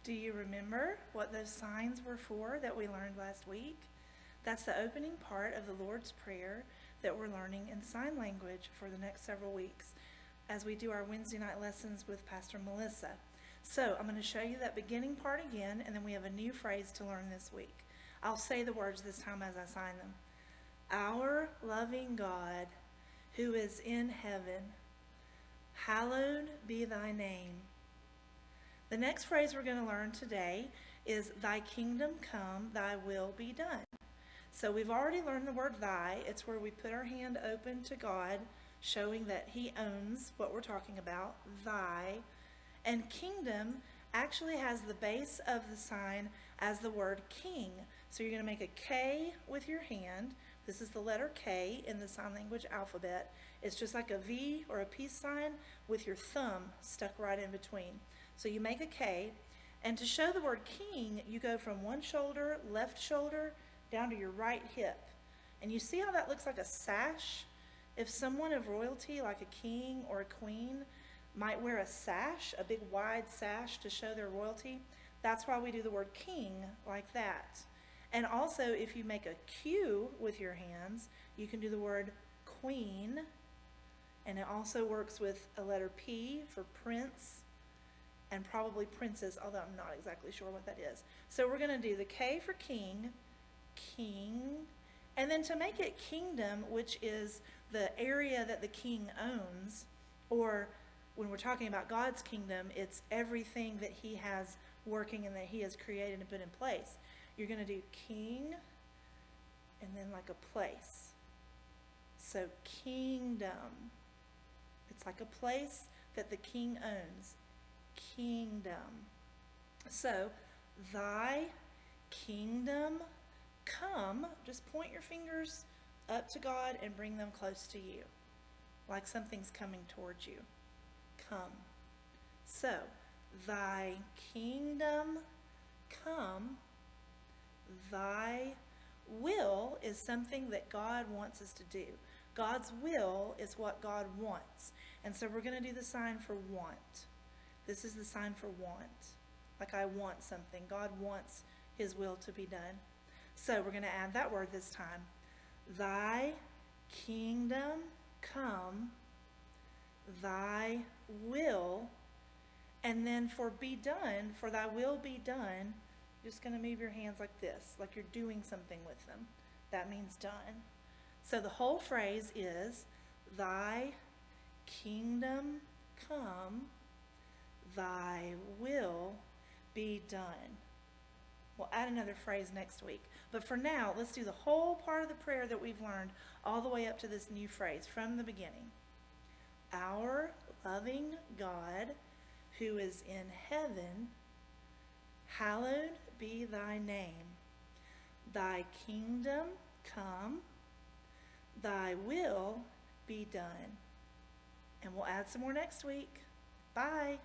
Do you remember what those signs were for that we learned last week? That's the opening part of the Lord's Prayer that we're learning in sign language for the next several weeks as we do our Wednesday night lessons with Pastor Melissa. So I'm going to show you that beginning part again, and then we have a new phrase to learn this week. I'll say the words this time as I sign them. Our loving God, who is in heaven, hallowed be thy name. The next phrase we're going to learn today is thy kingdom come, thy will be done. So we've already learned the word thy. It's where we put our hand open to God, showing that he owns what we're talking about, thy. And kingdom actually has the base of the sign as the word king. So you're going to make a K with your hand. This is the letter K in the sign language alphabet. It's just like a V or a peace sign with your thumb stuck right in between. So you make a K, and to show the word king, you go from one shoulder, left shoulder, down to your right hip. And you see how that looks like a sash? If someone of royalty, like a king or a queen, might wear a sash, a big wide sash to show their royalty, that's why we do the word king like that. And also, if you make a Q with your hands, you can do the word queen. And it also works with a letter P for prince and probably princess, although I'm not exactly sure what that is. So we're going to do the K for king, king, and then to make it kingdom, which is the area that the king owns, or when we're talking about God's kingdom, it's everything that he has working and that he has created and put in place. You're going to do king and then like a place. So kingdom. It's like a place that the king owns. Kingdom. So, thy kingdom come. Just point your fingers up to God and bring them close to you. Like something's coming towards you. Come. So, thy kingdom come. Thy will is something that God wants us to do. God's will is what God wants. And so we're going to do the sign for want. This is the sign for want. Like I want something. God wants his will to be done. So we're going to add that word this time. Thy kingdom come, thy will, and then for be done, for thy will be done, you're just going to move your hands like this, like you're doing something with them. That means done. So the whole phrase is, thy kingdom come, thy will be done. We'll add another phrase next week. But for now, let's do the whole part of the prayer that we've learned all the way up to this new phrase from the beginning. Our loving God, who is in heaven, hallowed be thy name. Thy kingdom come, thy will be done. And we'll add some more next week. Bye.